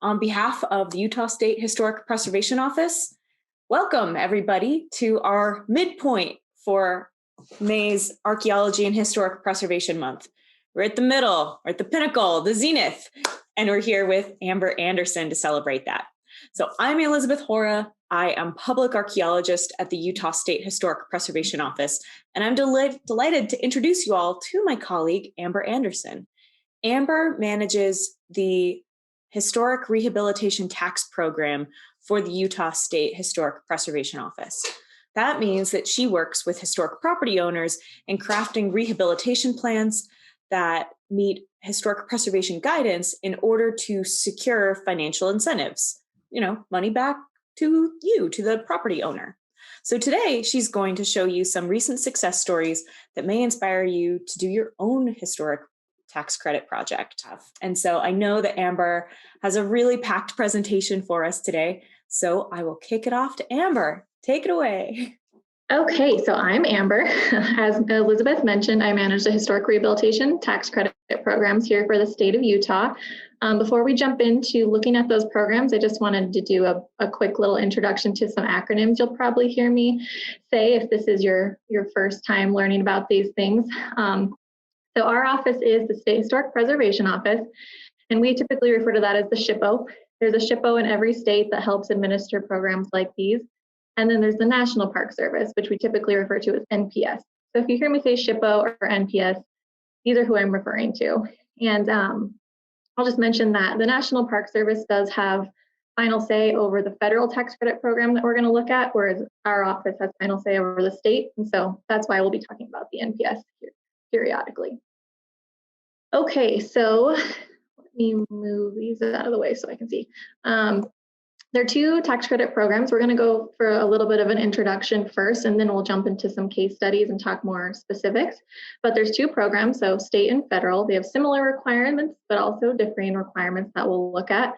On behalf of the Utah State Historic Preservation Office, welcome everybody to our midpoint for May's Archaeology and Historic Preservation Month. We're at the middle, we're at the pinnacle, the zenith, and we're here with Amber Anderson to celebrate that. So I'm Elizabeth Hora. I am public archaeologist at the Utah State Historic Preservation Office, and I'm delighted to introduce you all to my colleague, Amber Anderson. Amber manages the Historic Rehabilitation Tax Program for the Utah State Historic Preservation Office. That means that she works with historic property owners in crafting rehabilitation plans that meet historic preservation guidance in order to secure financial incentives, money back to you, to the property owner. So today she's going to show you some recent success stories that may inspire you to do your own historic tax credit project. And so I know that Amber has a really packed presentation for us today. So I will kick it off to Amber. Take it away. Okay, so I'm Amber. As Elizabeth mentioned, I manage the Historic Rehabilitation Tax Credit programs here for the state of Utah. Before we jump into looking at those programs, I just wanted to do a quick little introduction to some acronyms you'll probably hear me say if this is your first time learning about these things. So our office is the State Historic Preservation Office, and we typically refer to that as the SHPO. There's a SHPO in every state that helps administer programs like these. And then there's the National Park Service, which we typically refer to as NPS. So if you hear me say SHPO or NPS, these are who I'm referring to. And I'll just mention that the National Park Service does have final say over the federal tax credit program that we're going to look at, whereas our office has final say over the state. And so that's why we'll be talking about the NPS here periodically. Okay, so let me move these out of the way so I can see. There are two tax credit programs. We're going to go for a little bit of an introduction first, and then we'll jump into some case studies and talk more specifics. But there's two programs, so state and federal. They have similar requirements, but also differing requirements that we'll look at.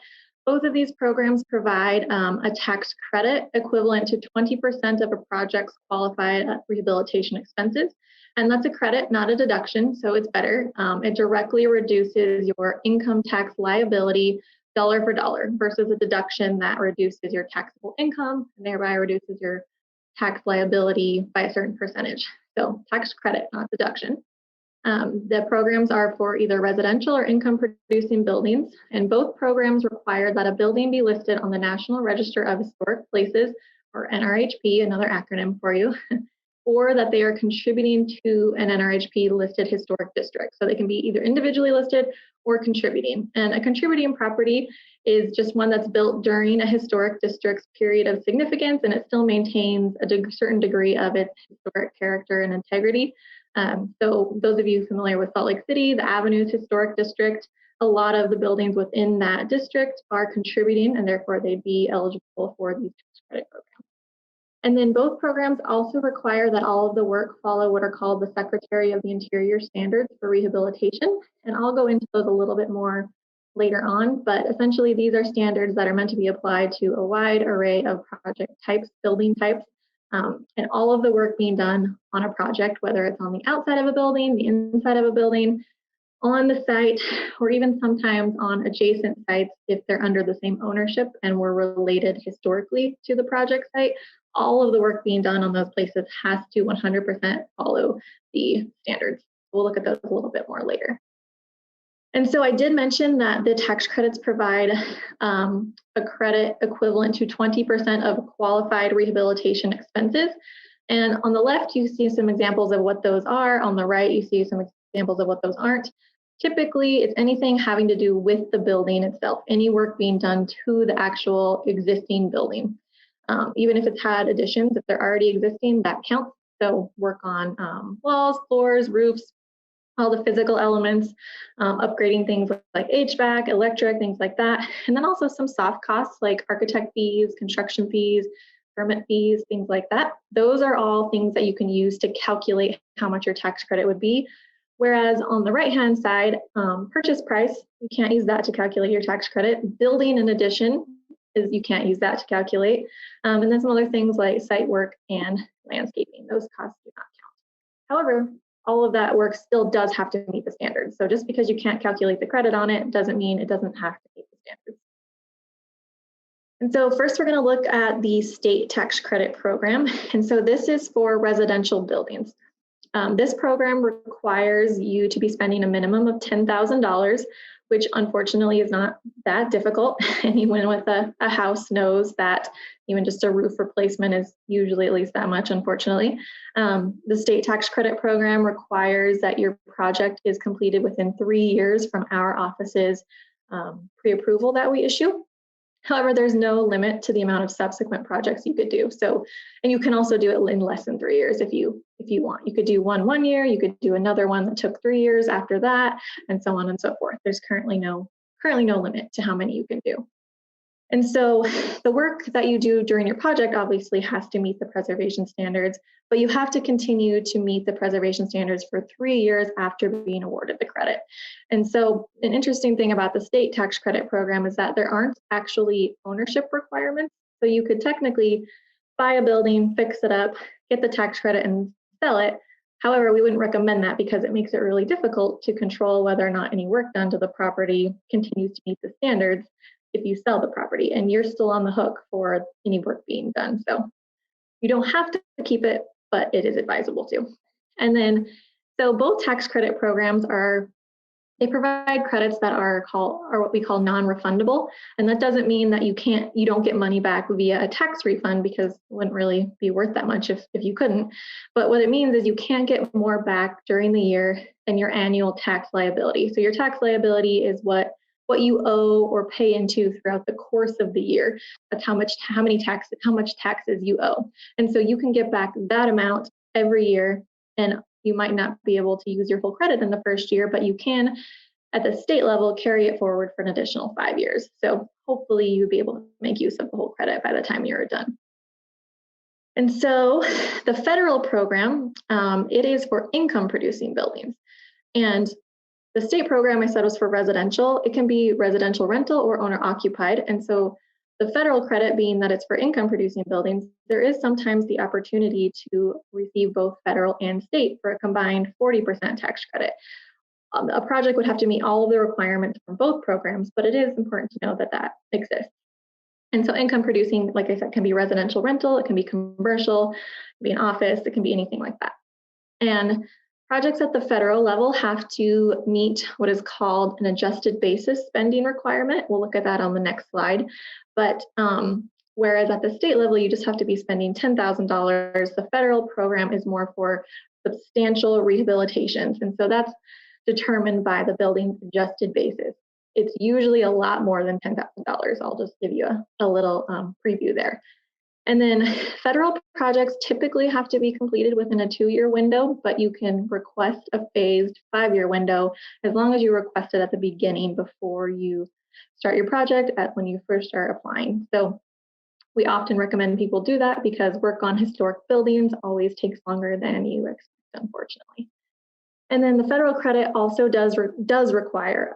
Both of these programs provide a tax credit equivalent to 20% of a project's qualified rehabilitation expenses. And that's a credit, not a deduction, so it's better. It directly reduces your income tax liability dollar for dollar versus a deduction that reduces your taxable income and thereby reduces your tax liability by a certain percentage. So tax credit, not deduction. The programs are for either residential or income producing buildings, and both programs require that a building be listed on the National Register of Historic Places, or NRHP, another acronym for you, or that they are contributing to an NRHP listed historic district. So they can be either individually listed or contributing. And a contributing property is just one that's built during a historic district's period of significance, and it still maintains a certain degree of its historic character and integrity. So those of you familiar with Salt Lake City, the Avenues Historic District, a lot of the buildings within that district are contributing, and therefore they'd be eligible for these tax credit programs. And then both programs also require that all of the work follow what are called the Secretary of the Interior standards for rehabilitation. And I'll go into those a little bit more later on, but essentially these are standards that are meant to be applied to a wide array of project types, building types, and all of the work being done on a project, whether it's on the outside of a building, the inside of a building, on the site, or even sometimes on adjacent sites if they're under the same ownership and were related historically to the project site. All of the work being done on those places has to 100% follow the standards. We'll look at those a little bit more later. And so I did mention that the tax credits provide a credit equivalent to 20% of qualified rehabilitation expenses. And on the left, you see some examples of what those are. On the right, you see some examples of what those aren't. Typically, it's anything having to do with the building itself, any work being done to the actual existing building. Even if it's had additions, if they're already existing, that counts. So work on walls, floors, roofs, all the physical elements, upgrading things like HVAC, electric, things like that. And then also some soft costs like architect fees, construction fees, permit fees, things like that. Those are all things that you can use to calculate how much your tax credit would be. Whereas on the right-hand side, purchase price, you can't use that to calculate your tax credit. Building in addition, you can't use that to calculate. And then some other things like site work and landscaping, those costs do not count. However, all of that work still does have to meet the standards. So just because you can't calculate the credit on it doesn't mean it doesn't have to meet the standards. And so first we're going to look at the state tax credit program. And so this is for residential buildings. This program requires you to be spending a minimum of $10,000, which unfortunately is not that difficult. Anyone with a house knows that even just a roof replacement is usually at least that much, unfortunately. The state tax credit program requires that your project is completed within 3 years from our office's pre-approval that we issue. However, there's no limit to the amount of subsequent projects you could do. So, and you can also do it in less than 3 years if you want. You could do one year, you could do another one that took 3 years after that, and so on and so forth. There's currently no limit to how many you can do. And so the work that you do during your project obviously has to meet the preservation standards, but you have to continue to meet the preservation standards for 3 years after being awarded the credit. And so an interesting thing about the state tax credit program is that there aren't actually ownership requirements. So you could technically buy a building, fix it up, get the tax credit and sell it. However, we wouldn't recommend that because it makes it really difficult to control whether or not any work done to the property continues to meet the standards if you sell the property, and you're still on the hook for any work being done. So you don't have to keep it, but it is advisable to. And then, so both tax credit programs they provide credits that are what we call non-refundable. And that doesn't mean that you don't get money back via a tax refund, because it wouldn't really be worth that much if you couldn't. But what it means is you can get more back during the year than your annual tax liability. So your tax liability is what you owe or pay into throughout the course of the year. That's how much taxes you owe. And so you can get back that amount every year, and you might not be able to use your full credit in the first year, but you can, at the state level, carry it forward for an additional 5 years. So hopefully you'll be able to make use of the whole credit by the time you're done. And so the federal program, it is for income producing buildings. And the state program I said was for residential. It can be residential rental or owner occupied. And so the federal credit, being that it's for income producing buildings, there is sometimes the opportunity to receive both federal and state for a combined 40% tax credit. A project would have to meet all of the requirements from both programs, but it is important to know that that exists. And so income producing, like I said, can be residential rental, it can be commercial, it can be an office, it can be anything like that. And projects at the federal level have to meet what is called an adjusted basis spending requirement. We'll look at that on the next slide. But whereas at the state level, you just have to be spending $10,000, the federal program is more for substantial rehabilitations. And so that's determined by the building's adjusted basis. It's usually a lot more than $10,000. I'll just give you a little preview there. And then federal projects typically have to be completed within a 2-year window, but you can request a phased 5-year window as long as you request it at the beginning before you start your project when you first start applying. So we often recommend people do that because work on historic buildings always takes longer than you expect, unfortunately. And then the federal credit also does require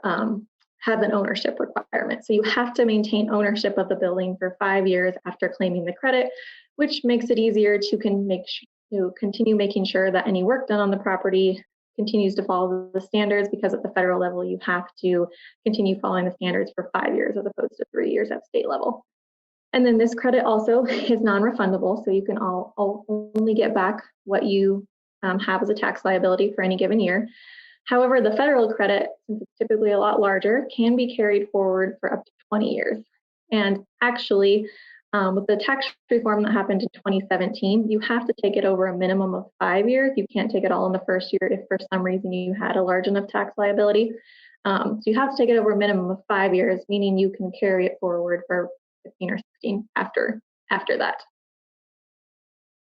have an ownership requirement. So you have to maintain ownership of the building for 5 years after claiming the credit, which makes it easier to continue making sure that any work done on the property continues to follow the standards, because at the federal level, you have to continue following the standards for 5 years as opposed to 3 years at state level. And then this credit also is non-refundable, so you can only get back what you have as a tax liability for any given year. However, the federal credit, since it's typically a lot larger, can be carried forward for up to 20 years. And actually, with the tax reform that happened in 2017, you have to take it over a minimum of 5 years. You can't take it all in the first year if for some reason you had a large enough tax liability. So you have to take it over a minimum of 5 years, meaning you can carry it forward for 15 or 16 after that.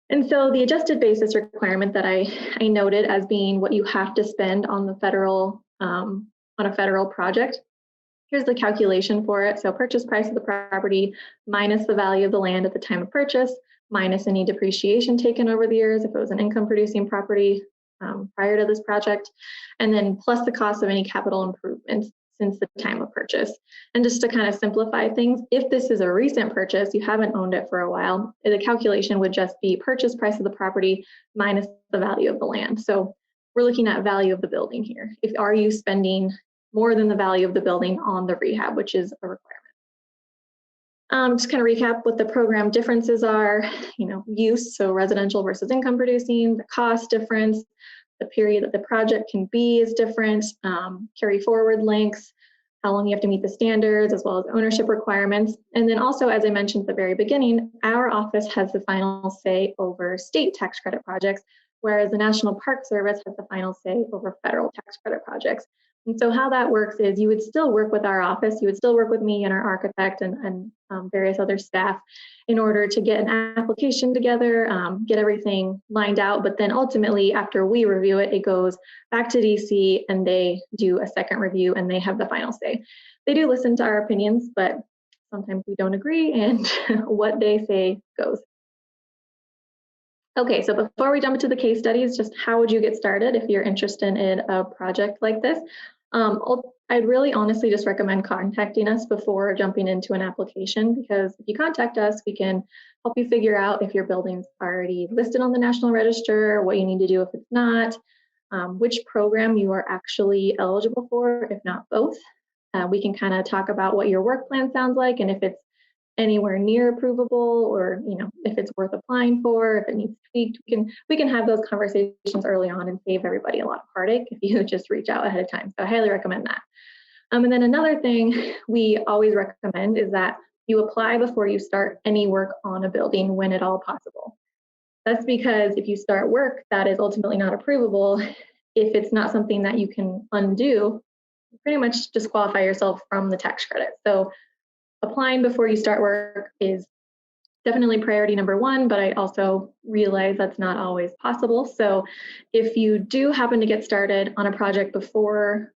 And so the adjusted basis requirement that I noted as being what you have to spend on the federal on a federal project. Here's the calculation for it. So purchase price of the property minus the value of the land at the time of purchase, minus any depreciation taken over the years if it was an income producing property prior to this project, and then plus the cost of any capital improvements since the time of purchase. And just to kind of simplify things, if this is a recent purchase, you haven't owned it for a while, the calculation would just be purchase price of the property minus the value of the land. So we're looking at value of the building here. Are you spending more than the value of the building on the rehab, which is a requirement? Just kind of recap what the program differences are, use, so residential versus income producing, the cost difference, the period that the project can be is different, carry forward lengths, how long you have to meet the standards, as well as ownership requirements. And then also, as I mentioned at the very beginning, our office has the final say over state tax credit projects, whereas the National Park Service has the final say over federal tax credit projects. And so how that works is you would still work with our office, you would still work with me and our architect and various other staff in order to get an application together, get everything lined out. But then ultimately, after we review it, it goes back to DC and they do a second review and they have the final say. They do listen to our opinions, but sometimes we don't agree, and what they say goes. Okay, so before we jump into the case studies, just how would you get started if you're interested in a project like this? I'd really honestly just recommend contacting us before jumping into an application, because if you contact us, we can help you figure out if your building's already listed on the National Register, what you need to do if it's not, which program you are actually eligible for, if not both. We can kind of talk about what your work plan sounds like and if it's anywhere near approvable, or if it's worth applying for, if it needs tweaked. We can have those conversations early on and save everybody a lot of heartache if you just reach out ahead of time. So I highly recommend that. And then another thing we always recommend is that you apply before you start any work on a building when at all possible. That's because if you start work that is ultimately not approvable, if it's not something that you can undo, you pretty much disqualify yourself from the tax credit. So applying before you start work is definitely priority number one, but I also realize that's not always possible. So if you do happen to get started on a project before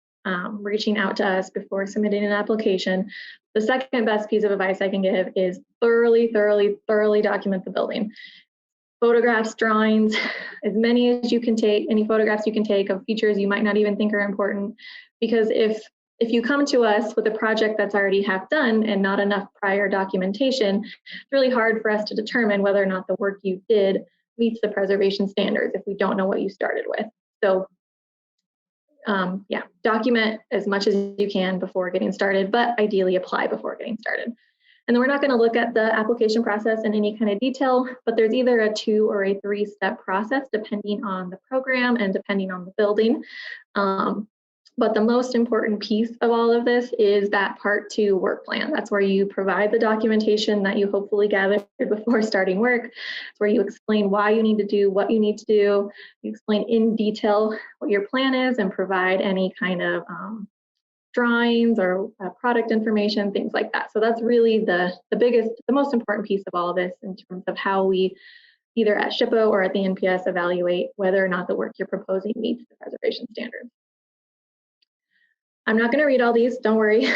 reaching out to us, before submitting an application, the second best piece of advice I can give is thoroughly document the building. Photographs, drawings, as many as you can take, any photographs you can take of features you might not even think are important, because if you come to us with a project that's already half done and not enough prior documentation, it's really hard for us to determine whether or not the work you did meets the preservation standards if we don't know what you started with. So document as much as you can before getting started, but ideally apply before getting started. And then we're not going to look at the application process in any kind of detail, but there's either a 2 or a 3-step process depending on the program and depending on the building. But the most important piece of all of this is that Part 2 work plan. That's where you provide the documentation that you hopefully gathered before starting work. It's where you explain why you need to do what you need to do. You explain in detail what your plan is and provide any kind of drawings or product information, things like that. So that's really the most important piece of all of this in terms of how we, either at SHPO or at the NPS, evaluate whether or not the work you're proposing meets the preservation standards. I'm not going to read all these, don't worry.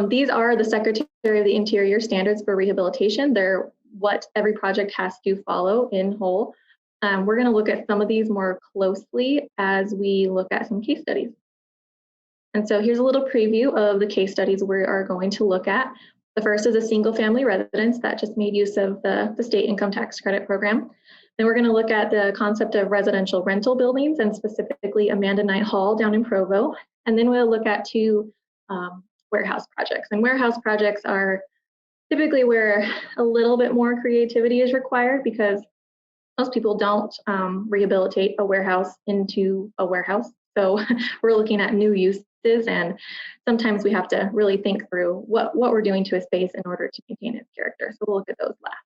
These are the Secretary of the Interior standards for rehabilitation. They're what every project has to follow in whole. We're going to look at some of these more closely as we look at some case studies. And so here's a little preview of the case studies we are going to look at. The first is a single family residence that just made use of the state income tax credit program. Then we're going to look at the concept of residential rental buildings, and specifically Amanda Knight Hall down in Provo. And then we'll look at 2 warehouse projects. And warehouse projects are typically where a little bit more creativity is required, because most people don't rehabilitate a warehouse into a warehouse. So we're looking at new uses, and sometimes we have to really think through what we're doing to a space in order to maintain its character. So we'll look at those last.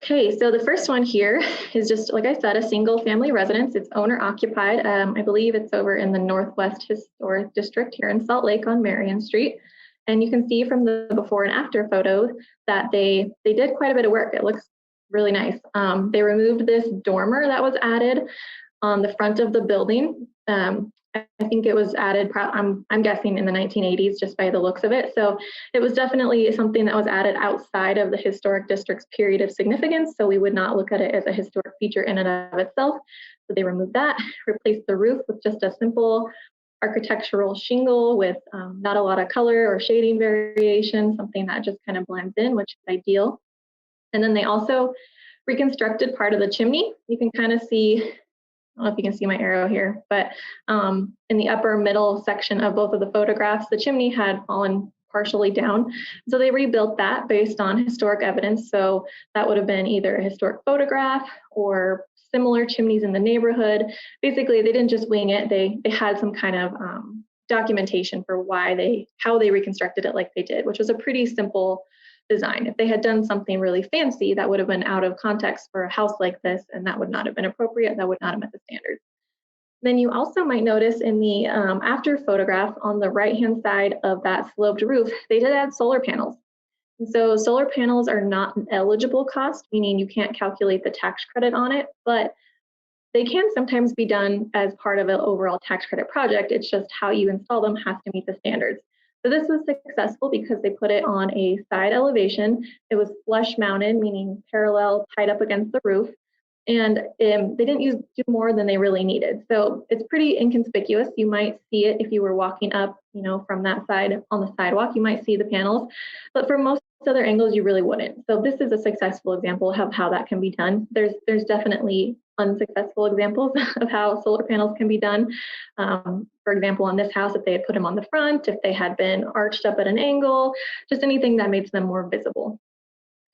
Okay, so the first one here is just, like I said, a single family residence. It's owner occupied. I believe it's over in the Northwest Historic District here in Salt Lake on Marion Street. And you can see from the before and after photos that they did quite a bit of work. It looks really nice. They removed this dormer that was added on the front of the building. I think it was added, I'm guessing in the 1980s, just by the looks of it. So it was definitely something that was added outside of the historic district's period of significance. So we would not look at it as a historic feature in and of itself. So they removed that, replaced the roof with just a simple architectural shingle with not a lot of color or shading variation, something that just kind of blends in, which is ideal. And then they also reconstructed part of the chimney. You can kind of see, I don't know if you can see my arrow here, but in the upper middle section of both of the photographs, the chimney had fallen partially down. So they rebuilt that based on historic evidence. So that would have been either a historic photograph or similar chimneys in the neighborhood. Basically, they didn't just wing it. They had some kind of documentation for how they reconstructed it like they did, which was a pretty simple design. If they had done something really fancy, that would have been out of context for a house like this, and that would not have been appropriate. That would not have met the standards. Then you also might notice in the after photograph on the right-hand side of that sloped roof, they did add solar panels. And so solar panels are not an eligible cost, meaning you can't calculate the tax credit on it, but they can sometimes be done as part of an overall tax credit project. It's just how you install them has to meet the standards. So this was successful because they put it on a side elevation. It was flush mounted, meaning parallel, tied up against the roof. And they didn't do more than they really needed. So it's pretty inconspicuous. You might see it if you were walking up, from that side on the sidewalk, you might see the panels, but for most other angles, you really wouldn't. So this is a successful example of how that can be done. There's definitely unsuccessful examples of how solar panels can be done. For example, on this house, if they had put them on the front, if they had been arched up at an angle, just anything that makes them more visible.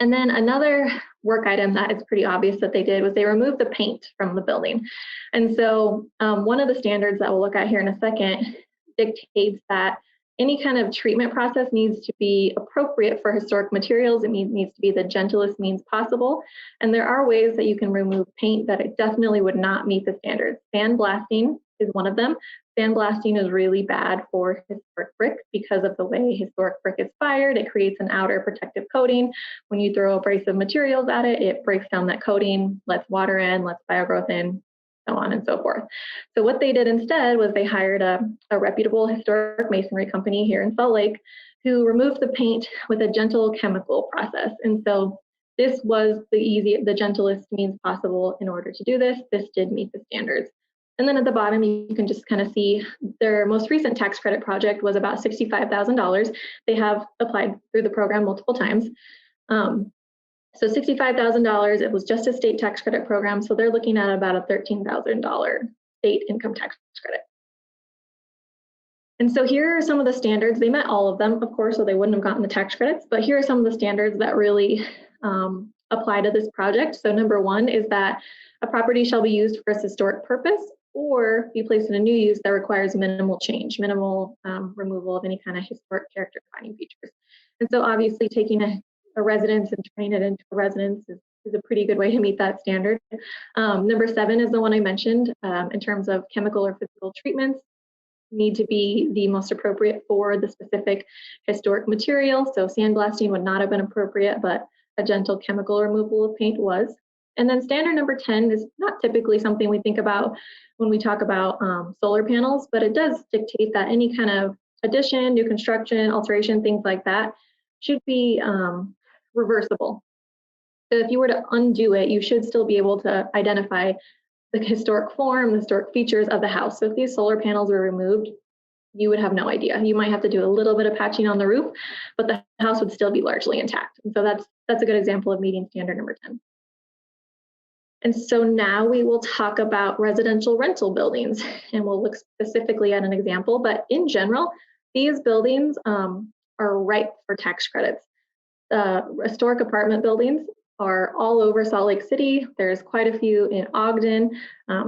And then another work item that is pretty obvious that they did was they removed the paint from the building. And so one of the standards that we'll look at here in a second dictates that any kind of treatment process needs to be appropriate for historic materials. It needs to be the gentlest means possible. And there are ways that you can remove paint that it definitely would not meet the standards. Sandblasting is one of them. Sandblasting is really bad for historic brick because of the way historic brick is fired. It creates an outer protective coating. When you throw abrasive materials at it, it breaks down that coating, lets water in, lets biogrowth in, so on and so forth. So what they did instead was they hired a reputable historic masonry company here in Salt Lake who removed the paint with a gentle chemical process. And so this was the gentlest means possible in order to do this. This did meet the standards. And then at the bottom, you can just kind of see their most recent tax credit project was about $65,000. They have applied through the program multiple times. So $65,000, it was just a state tax credit program. So they're looking at about a $13,000 state income tax credit. And so here are some of the standards. They met all of them, of course, so they wouldn't have gotten the tax credits, but here are some of the standards that really apply to this project. So number one is that a property shall be used for its historic purpose or be placed in a new use that requires minimal change, minimal removal of any kind of historic character defining features. And so obviously taking a residence and turning it into a residence is a pretty good way to meet that standard. Number 7 is the one I mentioned in terms of chemical or physical treatments need to be the most appropriate for the specific historic material. So sandblasting would not have been appropriate, but a gentle chemical removal of paint was. And then standard number 10 is not typically something we think about when we talk about solar panels, but it does dictate that any kind of addition, new construction, alteration, things like that should be reversible. So if you were to undo it, you should still be able to identify the historic form, the historic features of the house. So if these solar panels were removed, you would have no idea. You might have to do a little bit of patching on the roof, but the house would still be largely intact. And so that's a good example of meeting standard number 10. And so now we will talk about residential rental buildings, and we'll look specifically at an example, but in general, these buildings are ripe for tax credits. Historic apartment buildings are all over Salt Lake City. There's quite a few in Ogden.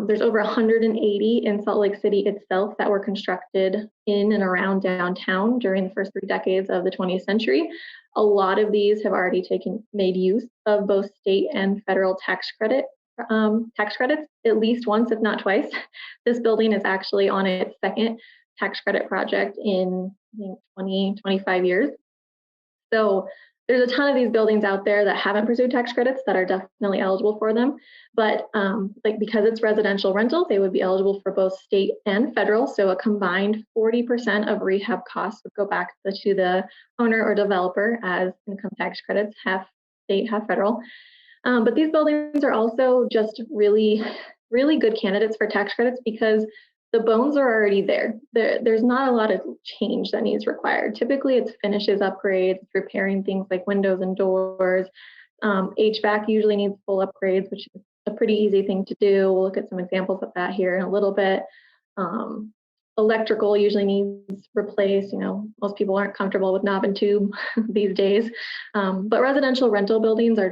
There's over 180 in Salt Lake City itself that were constructed in and around downtown during the first 3 decades of the 20th century. A lot of these have already made use of both state and federal tax credits, at least once, if not twice. This building is actually on its second tax credit project in, I think, 20, 25 years. So there's a ton of these buildings out there that haven't pursued tax credits that are definitely eligible for them. But because it's residential rental, they would be eligible for both state and federal. So a combined 40% of rehab costs would go back to the owner or developer as income tax credits, half state, half federal. But these buildings are also just really, really good candidates for tax credits because the bones are already there. There's not a lot of change that needs required. Typically, it's finishes, upgrades, repairing things like windows and doors. HVAC usually needs full upgrades, which is a pretty easy thing to do. We'll look at some examples of that here in a little bit. electrical usually needs replaced. Most people aren't comfortable with knob and tube these days. But residential rental buildings are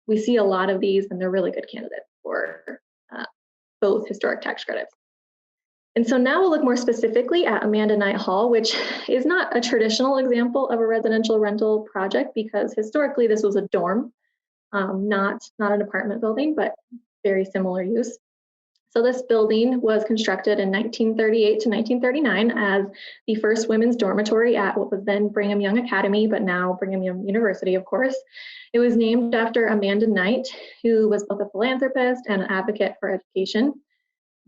we see a lot of these, and they're really good candidates for both historic tax credits. And so now we'll look more specifically at Amanda Knight Hall, which is not a traditional example of a residential rental project, because historically this was a dorm, not an apartment building, but very similar use. So this building was constructed in 1938 to 1939 as the first women's dormitory at what was then Brigham Young Academy, but now Brigham Young University, of course. It was named after Amanda Knight, who was both a philanthropist and an advocate for education.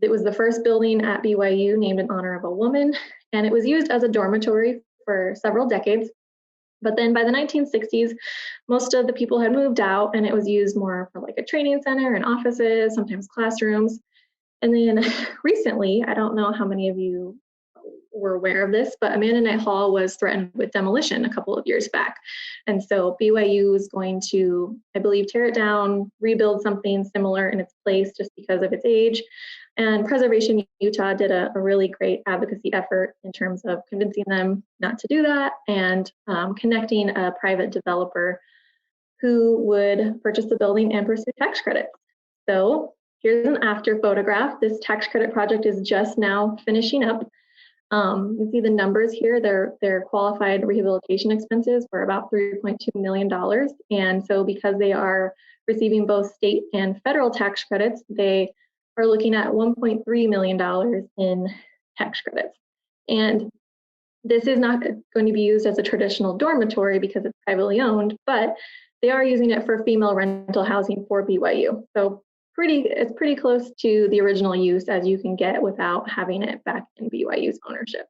It was the first building at BYU named in honor of a woman, and it was used as a dormitory for several decades. But then by the 1960s, most of the people had moved out, and it was used more for like a training center and offices, sometimes classrooms. And then recently, I don't know how many of you were aware of this, but Amanda Knight Hall was threatened with demolition a couple of years back. And so BYU is going to, I believe, tear it down, rebuild something similar in its place just because of its age. And Preservation Utah did a really great advocacy effort in terms of convincing them not to do that and connecting a private developer who would purchase the building and pursue tax credits. So here's an after photograph. This tax credit project is just now finishing up. You can see the numbers here. Their qualified rehabilitation expenses were about $3.2 million. And so because they are receiving both state and federal tax credits, they are looking at $1.3 million in tax credits. And this is not going to be used as a traditional dormitory because it's privately owned, but they are using it for female rental housing for BYU. So it's pretty close to the original use as you can get without having it back in BYU's ownership.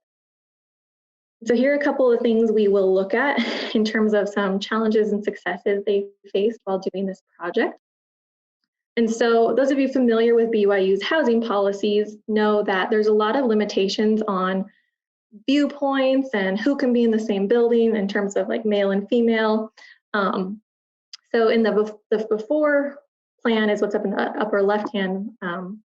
So here are a couple of things we will look at in terms of some challenges and successes they faced while doing this project. And so those of you familiar with BYU's housing policies know that there's a lot of limitations on viewpoints and who can be in the same building in terms of like male and female. So in the before plan is what's up in the upper left-hand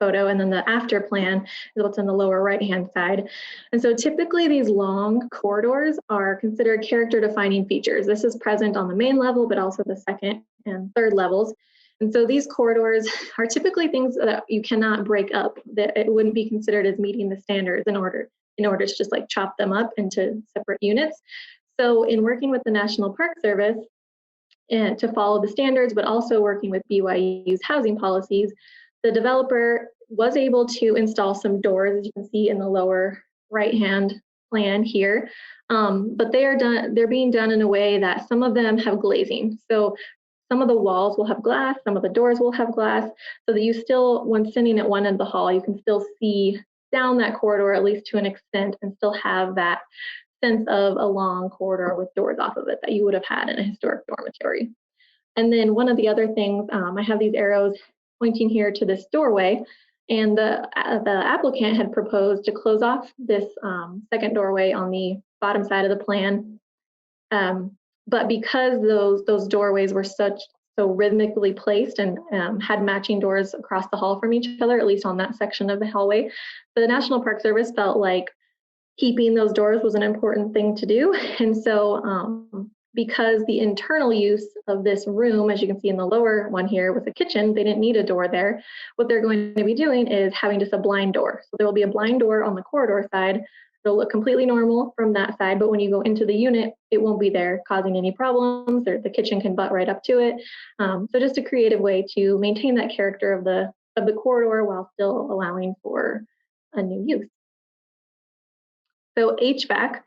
photo, and then the after plan is what's on the lower right-hand side. And so typically these long corridors are considered character-defining features. This is present on the main level, but also the second and third levels. And so these corridors are typically things that you cannot break up, that it wouldn't be considered as meeting the standards in order to just like chop them up into separate units. So in working with the National Park Service, and to follow the standards, but also working with BYU's housing policies, the developer was able to install some doors, as you can see in the lower right-hand plan here. But they're being done in a way that some of them have glazing. So some of the walls will have glass, some of the doors will have glass, so that you still, when sitting at one end of the hall, you can still see down that corridor, at least to an extent, and still have that sense of a long corridor with doors off of it that you would have had in a historic dormitory. And then one of the other things, I have these arrows pointing here to this doorway, and the applicant had proposed to close off this second doorway on the bottom side of the plan. But because those doorways were so rhythmically placed and had matching doors across the hall from each other, at least on that section of the hallway, the National Park Service felt like keeping those doors was an important thing to do. And so because the internal use of this room, as you can see in the lower one here, was a kitchen, they didn't need a door there. What they're going to be doing is having just a blind door. So there will be a blind door on the corridor side. It'll look completely normal from that side, but when you go into the unit, it won't be there causing any problems. The kitchen can butt right up to it. So just a creative way to maintain that character of the corridor while still allowing for a new use. So HVAC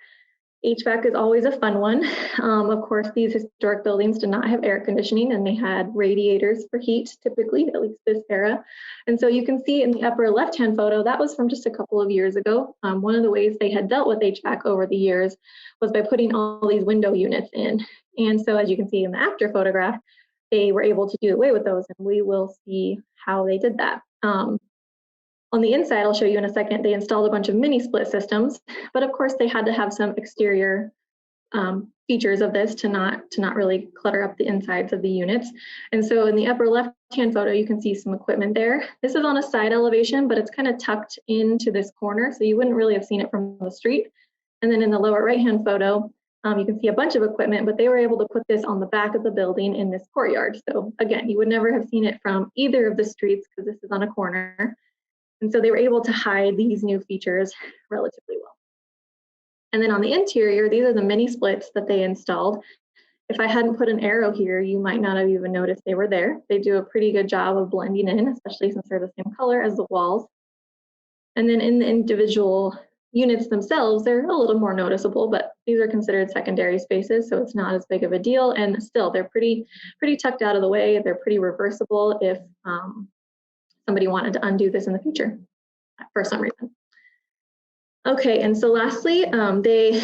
is always a fun one. Of course, these historic buildings did not have air conditioning, and they had radiators for heat, typically, at least this era. And so you can see in the upper left-hand photo, that was from just a couple of years ago. One of the ways they had dealt with HVAC over the years was by putting all these window units in. And so as you can see in the after photograph, they were able to do away with those, and we will see how they did that. On the inside, I'll show you in a second, they installed a bunch of mini split systems, but of course they had to have some exterior features of this to not really clutter up the insides of the units. And so in the upper left-hand photo, you can see some equipment there. This is on a side elevation, but it's kind of tucked into this corner, so you wouldn't really have seen it from the street. And then in the lower right-hand photo, you can see a bunch of equipment, but they were able to put this on the back of the building in this courtyard. So again, you would never have seen it from either of the streets because this is on a corner. And so they were able to hide these new features relatively well. And then on the interior, these are the mini splits that they installed. If I hadn't put an arrow here, you might not have even noticed they were there. They do a pretty good job of blending in, especially since they're the same color as the walls. And then in the individual units themselves, they're a little more noticeable, but these are considered secondary spaces, so it's not as big of a deal. And still, they're pretty tucked out of the way. They're pretty reversible if somebody wanted to undo this in the future for some reason. Okay, and so lastly, they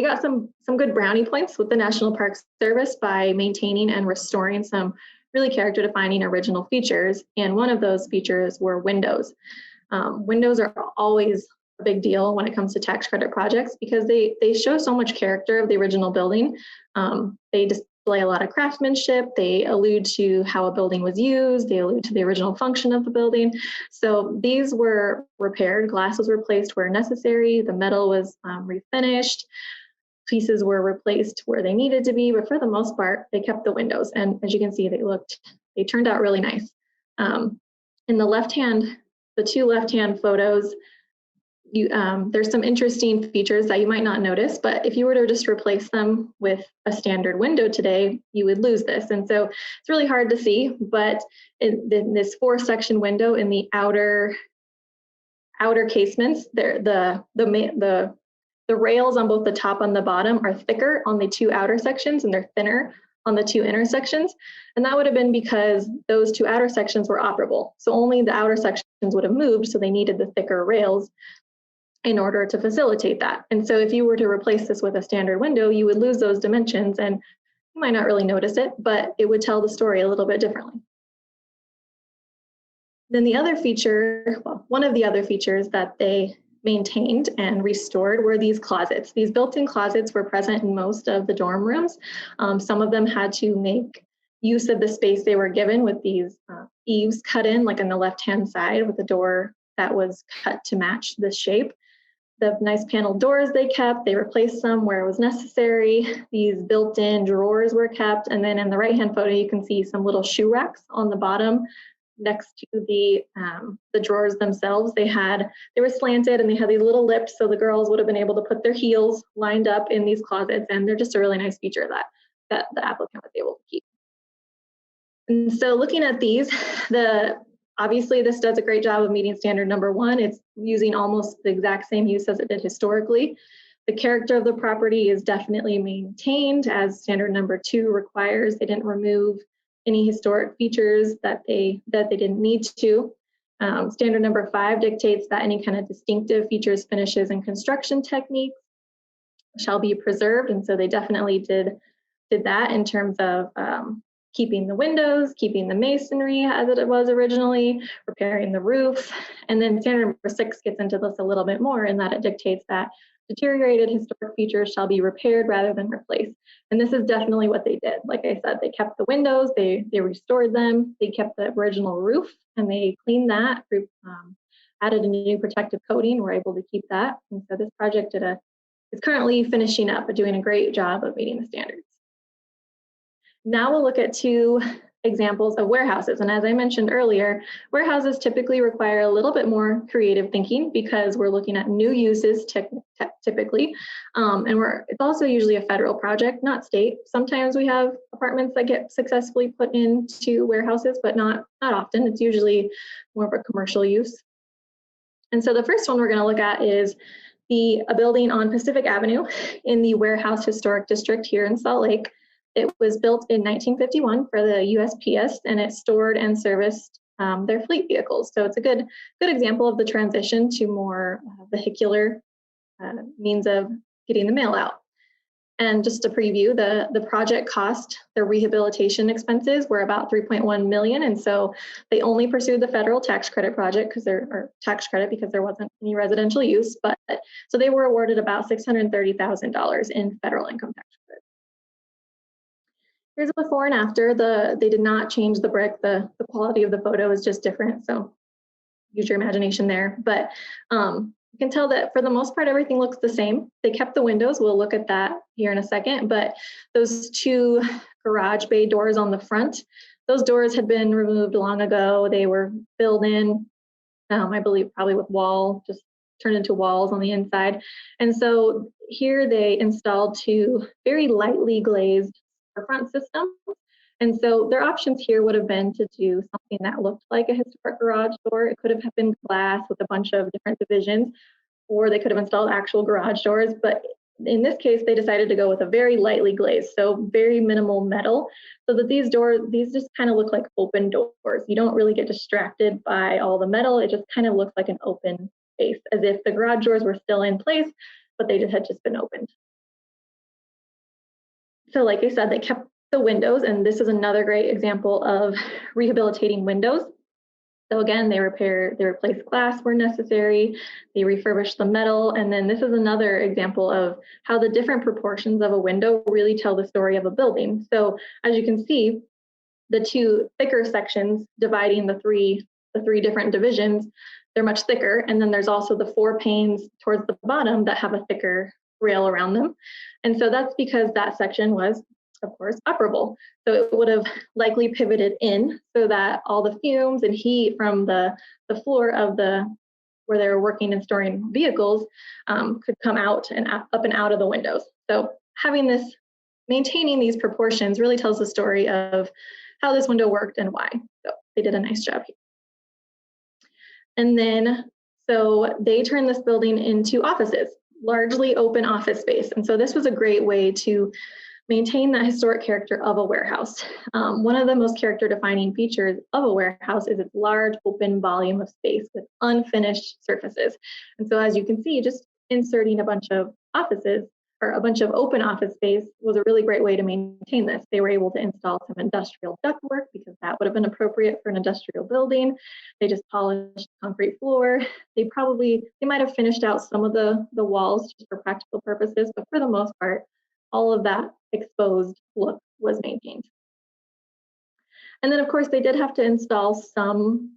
got some good brownie points with the National Park Service by maintaining and restoring some really character-defining original features. And one of those features were windows. Windows are always a big deal when it comes to tax credit projects because they show so much character of the original building. They display a lot of craftsmanship. They allude to how a building was used. They allude to the original function of the building. So these were repaired. Glass was replaced where necessary. The metal was refinished. Pieces were replaced where they needed to be, but for the most part, they kept the windows. And as you can see, they turned out really nice. In the two left-hand photos, there's some interesting features that you might not notice, but if you were to just replace them with a standard window today, you would lose this. And so it's really hard to see, but in this 4-section window in the outer casements, the rails on both the top and the bottom are thicker on the 2 outer sections and they're thinner on the 2 inner sections. And that would have been because those 2 outer sections were operable. So only the outer sections would have moved, so they needed the thicker rails in order to facilitate that. And so if you were to replace this with a standard window, you would lose those dimensions and you might not really notice it, but it would tell the story a little bit differently. Then the other feature, well, one of the other features that they maintained and restored were these closets. These built-in closets were present in most of the dorm rooms. Some of them had to make use of the space they were given with these eaves cut in, like on the left-hand side with a door that was cut to match this shape. The nice paneled doors they kept, they replaced some where it was necessary. These built-in drawers were kept. And then in the right-hand photo, you can see some little shoe racks on the bottom next to the drawers themselves. They were slanted and they had these little lips, so the girls would have been able to put their heels lined up in these closets. And they're just a really nice feature that the applicant was able to keep. And so looking at these, obviously, this does a great job of meeting standard number 1. It's using almost the exact same use as it did historically. The character of the property is definitely maintained as standard number 2 requires. They didn't remove any historic features that they didn't need to. Standard number 5 dictates that any kind of distinctive features, finishes, and construction techniques shall be preserved. And so they definitely did that in terms of keeping the windows, keeping the masonry as it was originally, repairing the roof. And then standard number 6 gets into this a little bit more in that it dictates that deteriorated historic features shall be repaired rather than replaced. And this is definitely what they did. Like I said, they kept the windows, they restored them, they kept the original roof and they cleaned that, added a new protective coating, were able to keep that. And so this project is currently finishing up, but doing a great job of meeting the standards. Now we'll look at 2 examples of warehouses. And as I mentioned earlier, warehouses typically require a little bit more creative thinking because we're looking at new uses typically. And it's also usually a federal project, not state. Sometimes we have apartments that get successfully put into warehouses, but not often. It's usually more of a commercial use. And so the first one we're going to look at is a building on Pacific Avenue in the Warehouse Historic District here in Salt Lake. It was built in 1951 for the USPS, and it stored and serviced their fleet vehicles. So it's a good example of the transition to more vehicular means of getting the mail out. And just to preview, the project cost, the rehabilitation expenses were about 3.1 million. And so they only pursued the federal tax credit project because there wasn't any residential use. But so they were awarded about $630,000 in federal income tax credit. Here's a before and after. They did not change the brick. The quality of the photo is just different. So use your imagination there. But you can tell that for the most part, everything looks the same. They kept the windows. We'll look at that here in a second. But those two garage bay doors on the front, those doors had been removed long ago. They were filled in, I believe, probably with just turned into walls on the inside. And so here they installed two very lightly glazed front systems. And so their options here would have been to do something that looked like a historic garage door. It could have been glass with a bunch of different divisions, or they could have installed actual garage doors. But in this case, they decided to go with a very lightly glazed, so very minimal metal, so that these just kind of look like open doors. You don't really get distracted by all the metal. It just kind of looks like an open space, as if the garage doors were still in place, but they had just been opened. So like I said, they kept the windows, and this is another great example of rehabilitating windows. So again, they replaced glass where necessary, they refurbished the metal, and then this is another example of how the different proportions of a window really tell the story of a building. So as you can see, the two thicker sections dividing the three different divisions, they're much thicker, and then there's also the four panes towards the bottom that have a thicker rail around them. And so that's because that section was, of course, operable. So it would have likely pivoted in so that all the fumes and heat from the floor of where they were working and storing vehicles could come out and up and out of the windows. So maintaining these proportions really tells the story of how this window worked and why. So they did a nice job here. And then, so they turned this building into offices, largely open office space. And so this was a great way to maintain that historic character of a warehouse. One of the most character defining features of a warehouse is its large open volume of space with unfinished surfaces. And so as you can see, just inserting a bunch of offices or a bunch of open office space was a really great way to maintain this. They were able to install some industrial ductwork because that would have been appropriate for an industrial building. They just polished concrete floor. They might have finished out some of the walls just for practical purposes, but for the most part, all of that exposed look was maintained. And then of course they did have to install some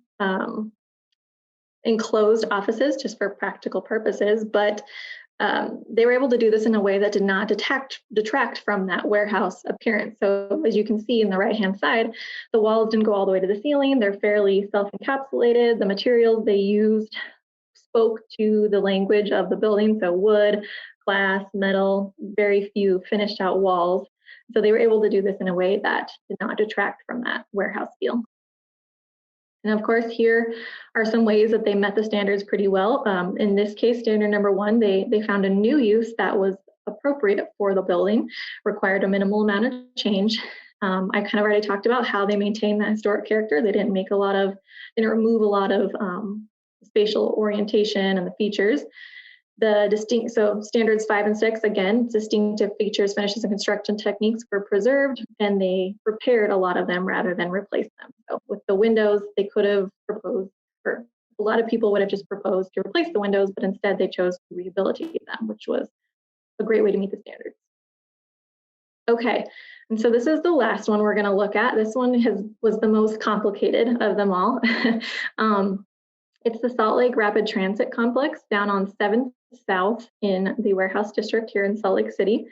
enclosed offices just for practical purposes, but they were able to do this in a way that did not detract from that warehouse appearance. So as you can see in the right-hand side, the walls didn't go all the way to the ceiling. They're fairly self-encapsulated. The materials they used spoke to the language of the building, so wood, glass, metal, very few finished out walls. So they were able to do this in a way that did not detract from that warehouse feel. And of course, here are some ways that they met the standards pretty well. In this case, standard number one, they found a new use that was appropriate for the building, required a minimal amount of change. I kind of already talked about how they maintained that historic character. They didn't remove a lot of spatial orientation and the features. So standards 5 and 6, again, distinctive features, finishes, and construction techniques were preserved, and they repaired a lot of them rather than replace them. So with the windows, they could have proposed, or a lot of people would have just proposed to replace the windows, but instead they chose to rehabilitate them, which was a great way to meet the standards. Okay, and so this is the last one we're going to look at. This one was the most complicated of them all. It's the Salt Lake Rapid Transit Complex down on 7th South in the Warehouse District here in Salt Lake City.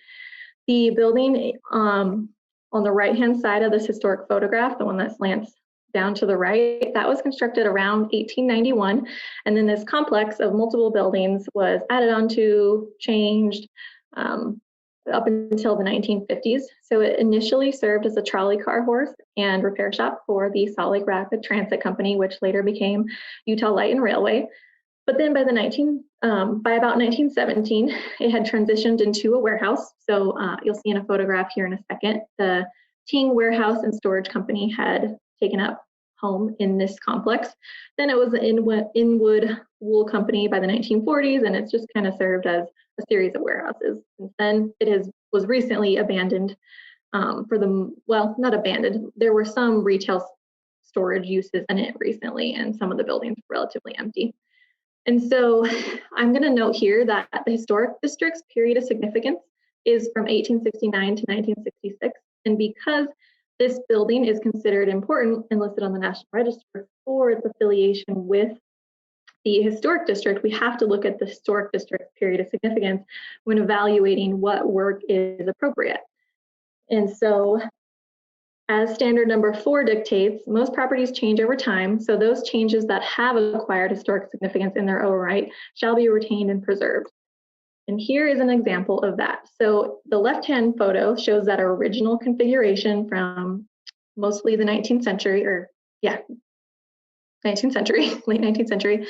The building on the right-hand side of this historic photograph, the one that slants down to the right, that was constructed around 1891. And then this complex of multiple buildings was added onto, changed, up until the 1950s. So it initially served as a trolley car horse and repair shop for the Salt Lake Rapid Transit Company, which later became Utah Light and Railway. But then by about 1917, it had transitioned into a warehouse. So you'll see in a photograph here in a second, the Ting Warehouse and Storage Company had taken up home in this complex. Then it was the Inwood Wool Company by the 1940s, and it's just kind of served as a series of warehouses. Since then, it was recently abandoned well, not abandoned. There were some retail storage uses in it recently, and some of the buildings were relatively empty. And so I'm going to note here that the historic district's period of significance is from 1869 to 1966. And because this building is considered important and listed on the National Register for its affiliation with the historic district, we have to look at the historic district's period of significance when evaluating what work is appropriate. And so, as standard number 4 dictates, most properties change over time, so those changes that have acquired historic significance in their own right shall be retained and preserved. And here is an example of that. So the left-hand photo shows that original configuration from mostly the 19th century, or yeah, 19th century, late 19th century.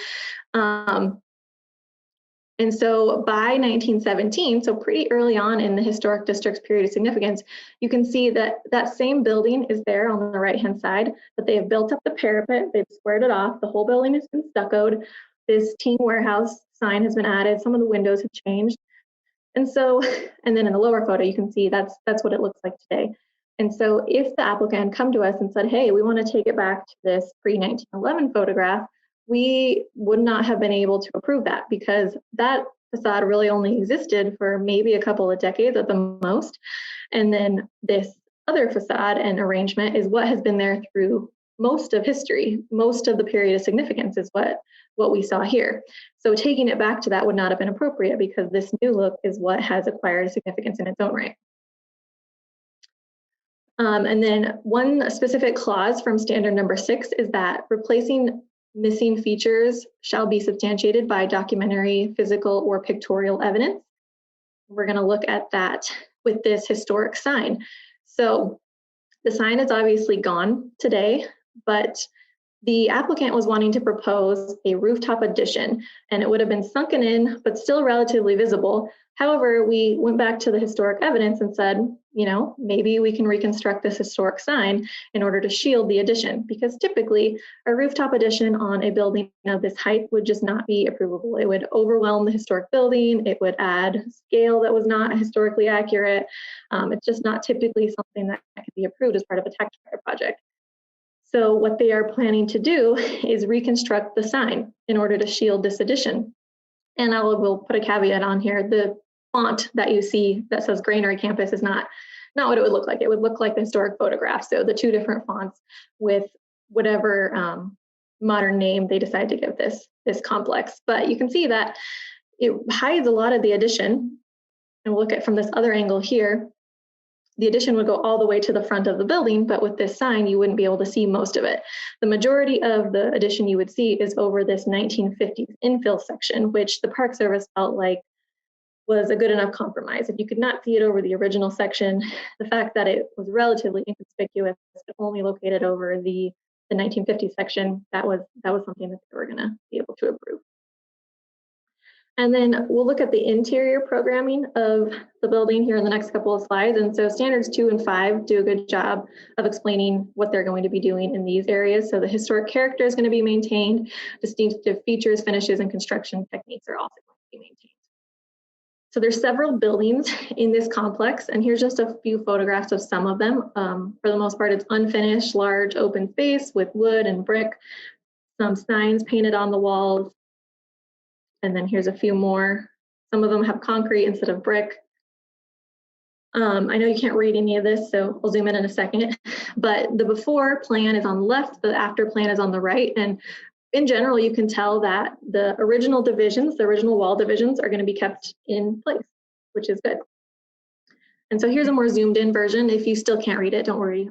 And so by 1917, so pretty early on in the historic district's period of significance, you can see that that same building is there on the right-hand side, but they have built up the parapet, they've squared it off, the whole building has been stuccoed, this teen warehouse sign has been added, some of the windows have changed. And so, and then in the lower photo, you can see that's what it looks like today. And so if the applicant had come to us and said, hey, we want to take it back to this pre-1911 photograph, we would not have been able to approve that, because that facade really only existed for maybe a couple of decades at the most. And then this other facade and arrangement is what has been there through most of history. Most of the period of significance is what we saw here. So taking it back to that would not have been appropriate, because this new look is what has acquired significance in its own right. And then one specific clause from standard number 6 is that replacing missing features shall be substantiated by documentary, physical, or pictorial evidence. We're going to look at that with this historic sign. So the sign is obviously gone today, but the applicant was wanting to propose a rooftop addition, and it would have been sunken in, but still relatively visible. However, we went back to the historic evidence and said, you know, maybe we can reconstruct this historic sign in order to shield the addition, because typically a rooftop addition on a building of this height would just not be approvable. It would overwhelm the historic building. It would add scale that was not historically accurate. It's just not typically something that can be approved as part of a tax credit project. So what they are planning to do is reconstruct the sign in order to shield this addition. And I will put a caveat on here. The font that you see that says Granary Campus is not what it would look like. It would look like the historic photograph. So the 2 different fonts with whatever modern name they decide to give this complex. But you can see that it hides a lot of the addition. And we'll look at from this other angle here. The addition would go all the way to the front of the building, but with this sign, you wouldn't be able to see most of it. The majority of the addition you would see is over this 1950s infill section, which the Park Service felt like was a good enough compromise. If you could not see it over the original section, the fact that it was relatively inconspicuous, only located over the 1950s section, that was something that they were going to be able to approve. And then we'll look at the interior programming of the building here in the next couple of slides. And so standards 2 and 5 do a good job of explaining what they're going to be doing in these areas. So the historic character is going to be maintained. Distinctive features, finishes, and construction techniques are also going to be maintained. So there's several buildings in this complex, and here's just a few photographs of some of them. For the most part, it's unfinished, large open space with wood and brick, some signs painted on the walls. And then here's a few more. Some of them have concrete instead of brick. I know you can't read any of this, so I'll zoom in a second. But the before plan is on the left, the after plan is on the right. And in general, you can tell that the original divisions, the original wall divisions, are going to be kept in place, which is good. And so here's a more zoomed in version. If you still can't read it, don't worry,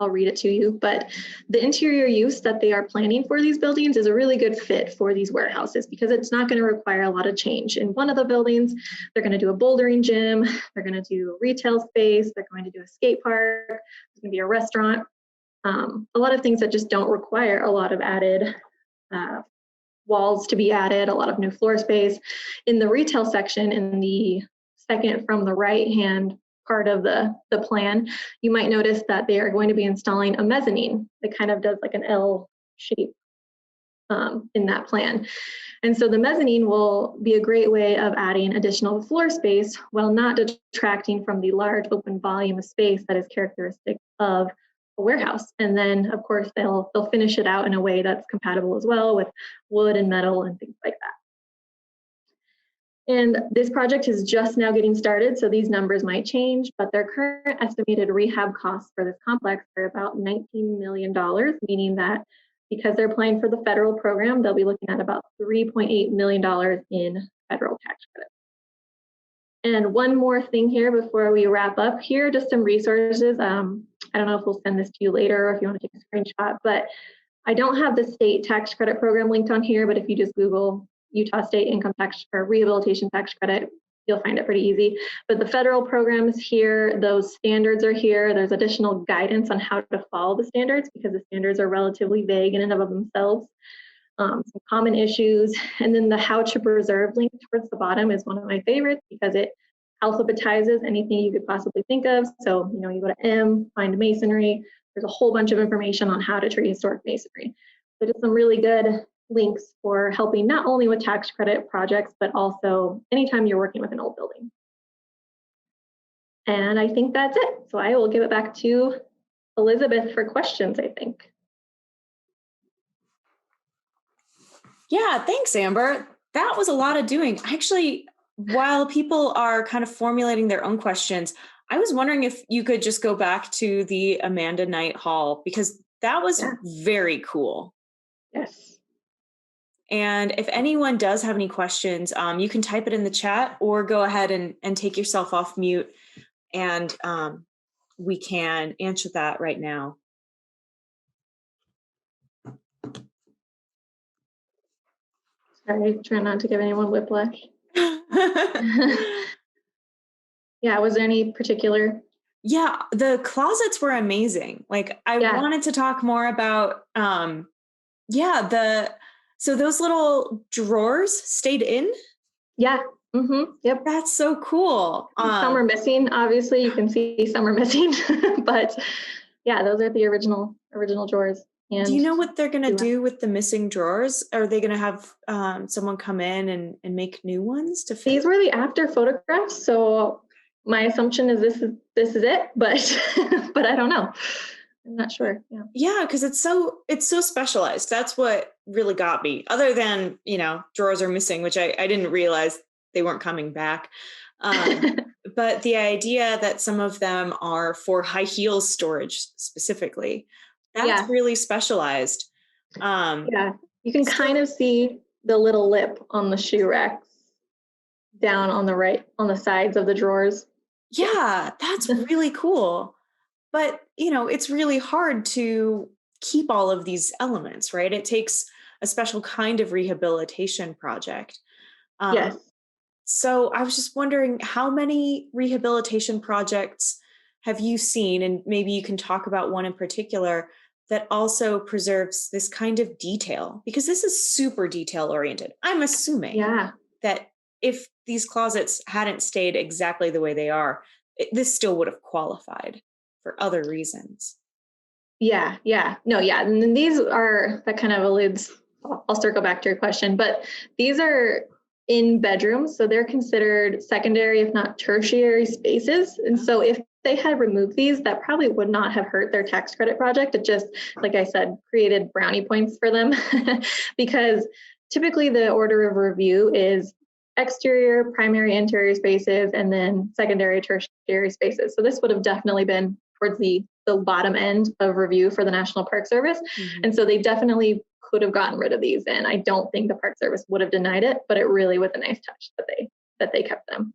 I'll read it to you. But the interior use that they are planning for these buildings is a really good fit for these warehouses, because it's not going to require a lot of change. In one of the buildings, they're going to do a bouldering gym, they're going to do a retail space, they're going to do a skate park, there's going to be a restaurant, a lot of things that just don't require a lot of added walls to be added, a lot of new floor space. In the retail section, in the second from the right hand part of the plan, you might notice that they are going to be installing a mezzanine that kind of does like an L shape in that plan. And so the mezzanine will be a great way of adding additional floor space while not detracting from the large open volume of space that is characteristic of a warehouse. And then, of course, they'll finish it out in a way that's compatible as well with wood and metal and things like that. And this project is just now getting started, so these numbers might change, but their current estimated rehab costs for this complex are about $19 million, meaning that because they're applying for the federal program, they'll be looking at about $3.8 million in federal tax credits. And one more thing here before we wrap up here, just some resources. I don't know if we'll send this to you later or if you want to take a screenshot, but I don't have the state tax credit program linked on here, but if you just Google Utah State Income Tax or Rehabilitation Tax Credit, you'll find it pretty easy. But the federal program is here, those standards are here. There's additional guidance on how to follow the standards because the standards are relatively vague in and of themselves. Some common issues, and then the how to preserve link towards the bottom is one of my favorites because it alphabetizes anything you could possibly think of. So, you go to M, find masonry. There's a whole bunch of information on how to treat historic masonry. So just some really good links for helping not only with tax credit projects, but also anytime you're working with an old building. And I think that's it. So I will give it back to Elizabeth for questions, I think. Yeah, thanks, Amber. That was a lot of doing. Actually, while people are kind of formulating their own questions, I was wondering if you could just go back to the Amanda Knight Hall because that was very cool. Yes. And if anyone does have any questions, you can type it in the chat or go ahead and take yourself off mute and we can answer that right now. Sorry, try not to give anyone whiplash. Yeah, was there any particular? Yeah, the closets were amazing. Like I wanted to talk more about, so those little drawers stayed in? Yeah. Mm-hmm. Yep. That's so cool. Some are missing. Obviously, you can see some are missing, but yeah, those are the original drawers. And do you know what they're going to do with the missing drawers? Are they going to have someone come in and make new ones to fit? These were the after photographs, so my assumption is this is it, but but I don't know. I'm not sure. Yeah, because it's so specialized. That's what really got me. Other than drawers are missing, which I didn't realize they weren't coming back. But the idea that some of them are for high heels storage specifically, that's really specialized. Yeah, you can kind of see the little lip on the shoe racks down on the right on the sides of the drawers. Yeah, that's really cool. But, it's really hard to keep all of these elements, right? It takes a special kind of rehabilitation project. Yes. So I was just wondering, how many rehabilitation projects have you seen? And maybe you can talk about one in particular that also preserves this kind of detail, because this is super detail oriented. I'm assuming that if these closets hadn't stayed exactly the way they are, this still would have qualified for other reasons. Yeah. And these are, that kind of alludes, I'll circle back to your question, but these are in bedrooms. So they're considered secondary, if not tertiary spaces. And so if they had removed these, that probably would not have hurt their tax credit project. It just, like I said, created brownie points for them because typically the order of review is exterior, primary, interior spaces, and then secondary, tertiary spaces. So this would have definitely been towards the bottom end of review for the National Park Service. Mm-hmm. And so they definitely could have gotten rid of these. And I don't think the Park Service would have denied it, but it really was a nice touch that they kept them.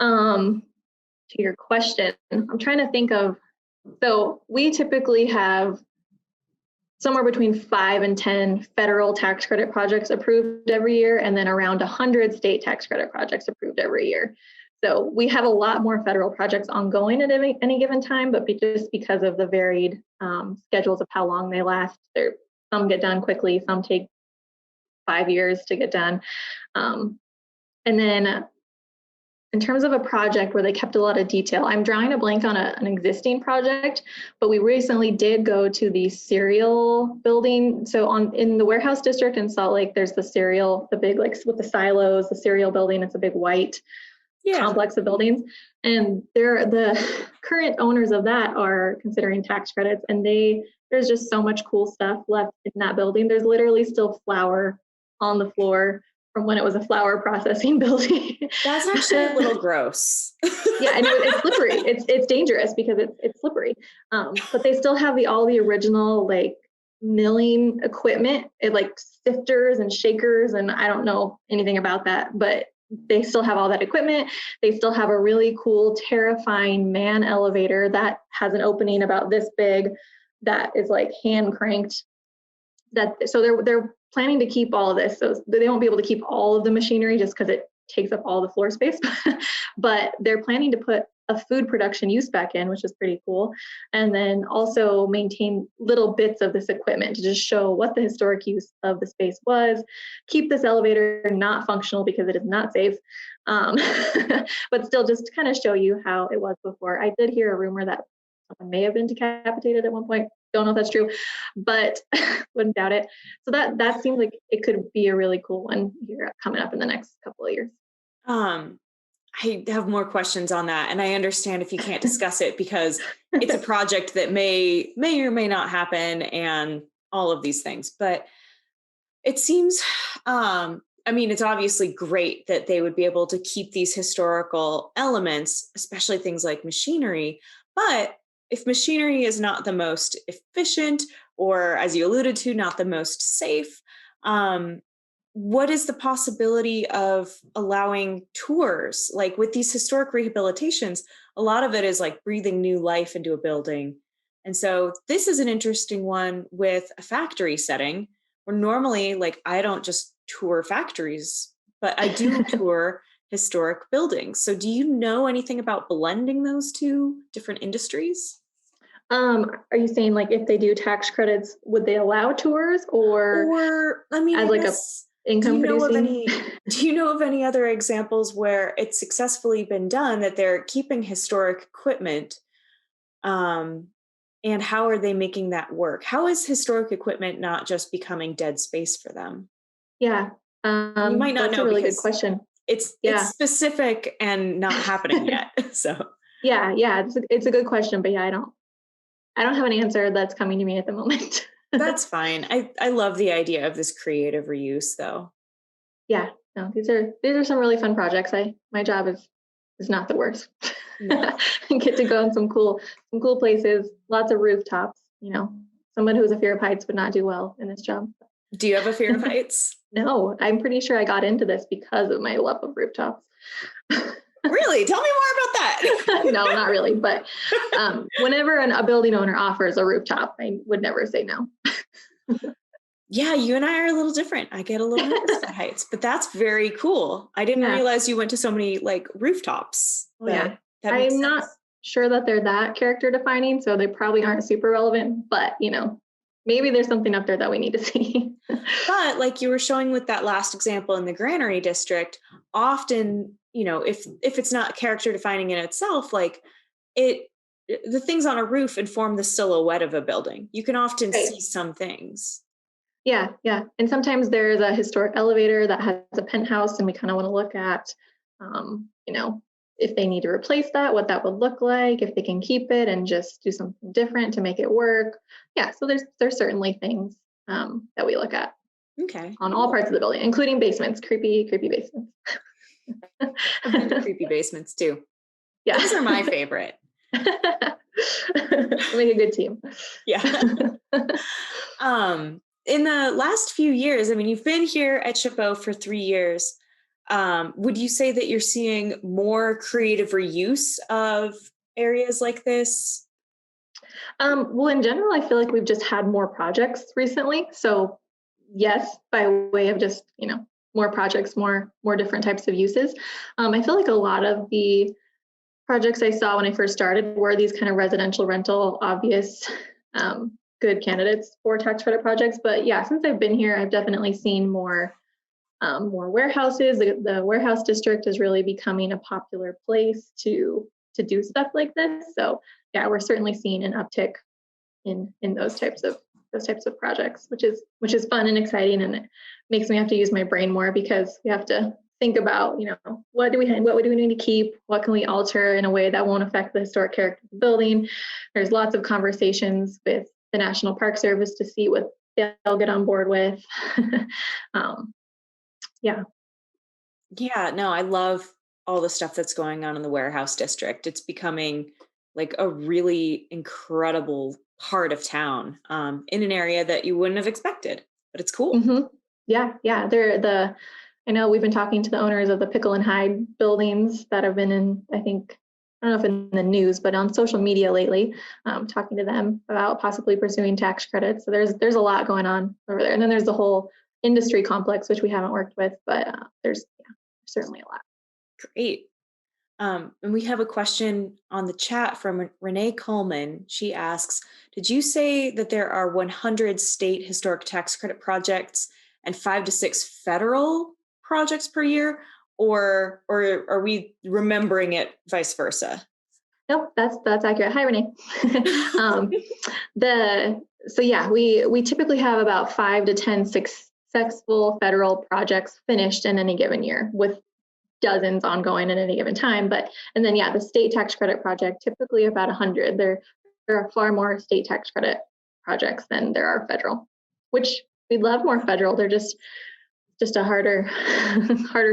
To your question, I'm trying to think of, so we typically have somewhere between 5 and 10 federal tax credit projects approved every year, and then around 100 state tax credit projects approved every year. So we have a lot more federal projects ongoing at any given time, but just because of the varied schedules of how long they last, some get done quickly, some take 5 years to get done. And then in terms of a project where they kept a lot of detail, I'm drawing a blank on an existing project, but we recently did go to the cereal building. So in the warehouse district in Salt Lake, there's the big, like with the silos, the cereal building. It's a big white complex of buildings. And the current owners of that are considering tax credits, and there's just so much cool stuff left in that building. There's literally still flour on the floor from when it was a flour processing building. That's actually a little gross. Yeah, and it's slippery. It's dangerous because it's slippery. But they still have all the original like milling equipment, like sifters and shakers, and I don't know anything about that, but they still have all that equipment. They still have a really cool, terrifying man elevator that has an opening about this big that is like hand cranked. So they're planning to keep all of this. So they won't be able to keep all of the machinery just because it takes up all the floor space, but they're planning to put a food production use back in, which is pretty cool. And then also maintain little bits of this equipment to just show what the historic use of the space was, keep this elevator not functional because it is not safe, but still just kind of show you how it was before. I did hear a rumor that someone may have been decapitated at one point. Don't know if that's true, but wouldn't doubt it. So that seems like it could be a really cool one here coming up in the next couple of years. I have more questions on that, and I understand if you can't discuss it because it's a project that may or may not happen and all of these things. But it seems, it's obviously great that they would be able to keep these historical elements, especially things like machinery. But if machinery is not the most efficient, or as you alluded to, not the most safe, what is the possibility of allowing tours? Like with these historic rehabilitations, a lot of it is like breathing new life into a building. And so this is an interesting one with a factory setting where normally, like, I don't just tour factories, but I do tour historic buildings. So do you know anything about blending those two different industries? Are you saying like if they do tax credits, would they allow tours or as like a income producing? Do you know of any other examples where it's successfully been done that they're keeping historic equipment? And how are they making that work? How is historic equipment not just becoming dead space for them? Yeah. You might not that's know a really because good question. It's specific and not happening yet. So yeah, it's a good question, but yeah, I don't have an answer that's coming to me at the moment. That's fine. I love the idea of this creative reuse though. Yeah, no, these are some really fun projects. My job is not the worst. No. I get to go in some cool places, lots of rooftops, someone who has a fear of heights would not do well in this job. Do you have a fear of heights? No, I'm pretty sure I got into this because of my love of rooftops. Really? Tell me more about that. No, not really. But whenever a building owner offers a rooftop, I would never say no. Yeah, you and I are a little different. I get a little nervous at heights, but that's very cool. I didn't realize you went to so many like rooftops. Oh, yeah. I'm not sure that they're that character defining, so they probably aren't super relevant, but maybe there's something up there that we need to see. But like you were showing with that last example in the Granary District, often, if it's not character defining in itself, like the things on a roof inform the silhouette of a building. You can often see some things. Yeah. And sometimes there's a historic elevator that has a penthouse, and we kind of want to look at, if they need to replace that, what that would look like, if they can keep it and just do something different to make it work. Yeah, so there's certainly things that we look at. Okay. On all parts of the building, including basements, creepy basements. I've been to creepy basements too. Yeah. Those are my favorite. Make a good team. Yeah. In the last few years, you've been here at SHPO for 3 years. Would you say that you're seeing more creative reuse of areas like this? Well, in general, I feel like we've just had more projects recently. So yes, by way of just, more projects, more different types of uses. I feel like a lot of the projects I saw when I first started were these kind of residential rental, obvious, good candidates for tax credit projects. But yeah, since I've been here, I've definitely seen more more warehouses. The warehouse district is really becoming a popular place to do stuff like this. So yeah, we're certainly seeing an uptick in those types of projects, which is fun and exciting, and it makes me have to use my brain more because we have to think about, what do we need to keep, what can we alter in a way that won't affect the historic character of the building. There's lots of conversations with the National Park Service to see what they'll get on board with. Yeah. Yeah, no, I love all the stuff that's going on in the warehouse district. It's becoming like a really incredible part of town, in an area that you wouldn't have expected, but it's cool. Mm-hmm. Yeah. I know we've been talking to the owners of the Pickle and Hide buildings that have been in, I don't know if in the news, but on social media lately, talking to them about possibly pursuing tax credits. So there's a lot going on over there. And then there's the whole industry complex, which we haven't worked with, but there's certainly a lot. Great. And we have a question on the chat from Renee Coleman. She asks, did you say that there are 100 state historic tax credit projects and 5 to 6 federal projects per year? Or are we remembering it vice versa? Nope, that's accurate. Hi, Renee. We typically have about 5 to 10 successful federal projects finished in any given year, with dozens ongoing at any given time. The state tax credit project, typically about 100. There are far more state tax credit projects than there are federal, which we'd love more federal. They're just a harder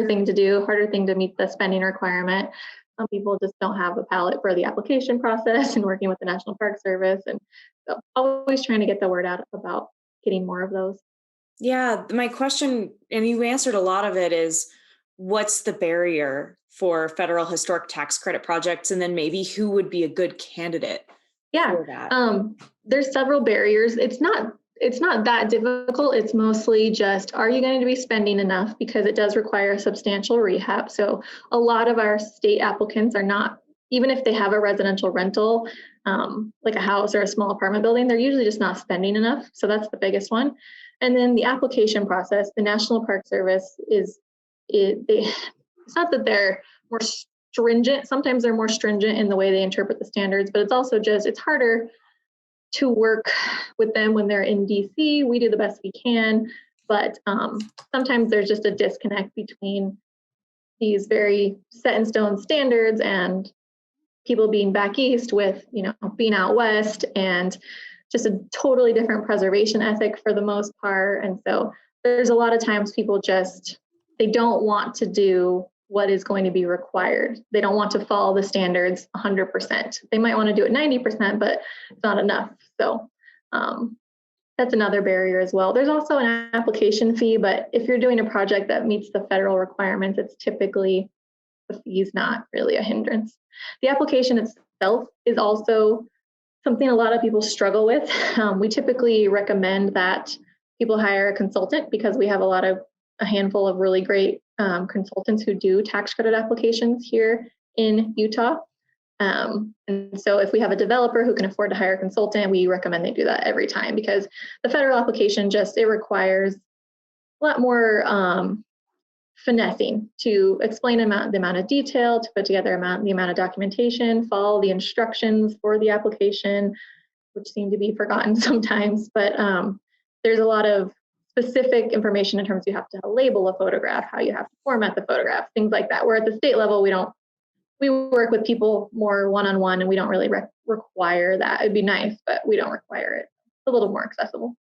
thing to do, harder thing to meet the spending requirement. Some people just don't have a palate for the application process and working with the National Park Service. And so always trying to get the word out about getting more of those. Yeah, my question, and you answered a lot of it, is what's the barrier for federal historic tax credit projects? And then maybe who would be a good candidate for that? There's several barriers. It's not that difficult. It's mostly just, are you going to be spending enough? Because it does require a substantial rehab. So a lot of our state applicants are not, even if they have a residential rental, like a house or a small apartment building, they're usually just not spending enough. So that's the biggest one. And then the application process, the National Park Service it's not that they're more stringent. Sometimes they're more stringent in the way they interpret the standards, but it's also it's harder to work with them when they're in DC. We do the best we can, but sometimes there's just a disconnect between these very set in stone standards and people being back east with, being out west, and just a totally different preservation ethic for the most part. And so there's a lot of times people they don't want to do what is going to be required. They don't want to follow the standards 100%. They might want to do it 90%, but it's not enough. So that's another barrier as well. There's also an application fee, but if you're doing a project that meets the federal requirements, it's typically, the fee is not really a hindrance. The application itself is also something a lot of people struggle with. We typically recommend that people hire a consultant because we have a handful of really great consultants who do tax credit applications here in Utah. And so if we have a developer who can afford to hire a consultant, we recommend they do that every time, because the federal application it requires a lot more finessing to explain the amount of detail, to put together the amount of documentation, follow the instructions for the application, which seem to be forgotten sometimes. But there's a lot of specific information in terms of you have to label a photograph, how you have to format the photograph, things like that. Where at the state level, we work with people more one-on-one, and we don't really require that. It'd be nice, but we don't require it. It's a little more accessible.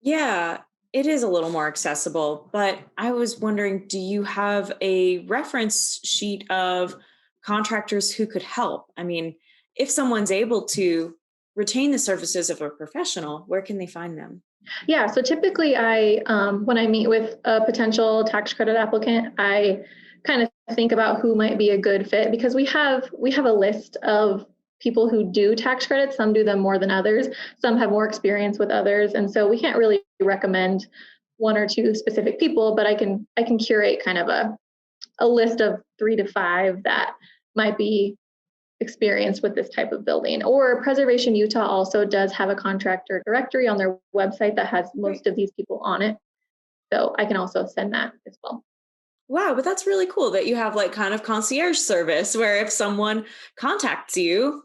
Yeah, it is a little more accessible, but I was wondering, do you have a reference sheet of contractors who could help? I mean, if someone's able to retain the services of a professional, where can they find them? Yeah, so typically when I meet with a potential tax credit applicant, I kind of think about who might be a good fit, because we have a list of people who do tax credits. Some do them more than others. Some have more experience with others. And so we can't really recommend one or two specific people, but I can curate kind of a list of 3 to 5 that might be experienced with this type of building. Or Preservation Utah also does have a contractor directory on their website that has most of these people on it. So I can also send that as well. Wow, but that's really cool that you have like kind of concierge service where if someone contacts you,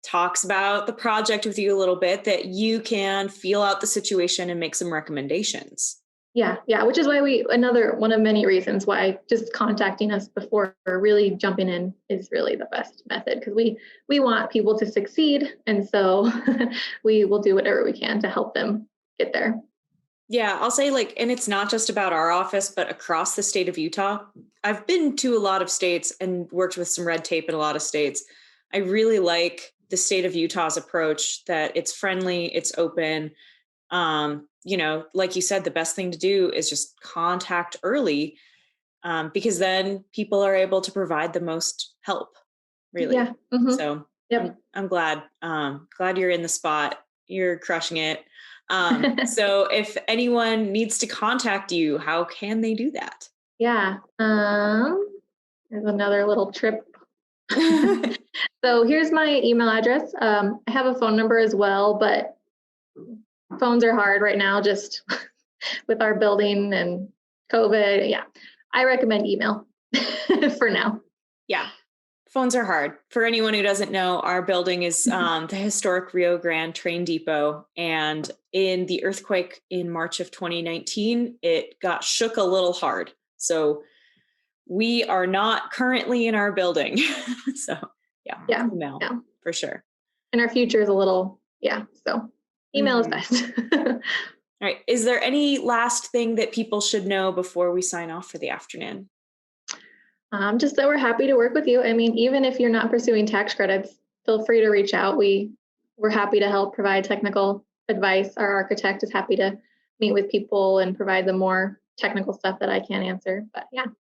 talks about the project with you a little bit, that you can feel out the situation and make some recommendations. Yeah, which is why another one of many reasons why just contacting us before really jumping in is really the best method, because we want people to succeed, and so we will do whatever we can to help them get there. Yeah, I'll say like, and it's not just about our office, but across the state of Utah. I've been to a lot of states and worked with some red tape in a lot of states. I really like the state of Utah's approach that it's friendly, it's open. Like you said, the best thing to do is just contact early, because then people are able to provide the most help, really. Yeah. Mm-hmm. So Yep. I'm glad you're in the spot. You're crushing it. So if anyone needs to contact you, how can they do that? Yeah. There's another little trip. So here's my email address. I have a phone number as well, but phones are hard right now, just with our building and COVID. Yeah, I recommend email for now. Yeah. Phones are hard. For anyone who doesn't know, our building is the historic Rio Grande train depot. And in the earthquake in March of 2019, it got shook a little hard. So we are not currently in our building. So Yeah, email yeah. for sure. And our future is a little, so email is best. All right. Is there any last thing that people should know before we sign off for the afternoon? Just that we're happy to work with you. I mean, even if you're not pursuing tax credits, feel free to reach out. We're happy to help provide technical advice. Our architect is happy to meet with people and provide them more technical stuff that I can't answer. But yeah.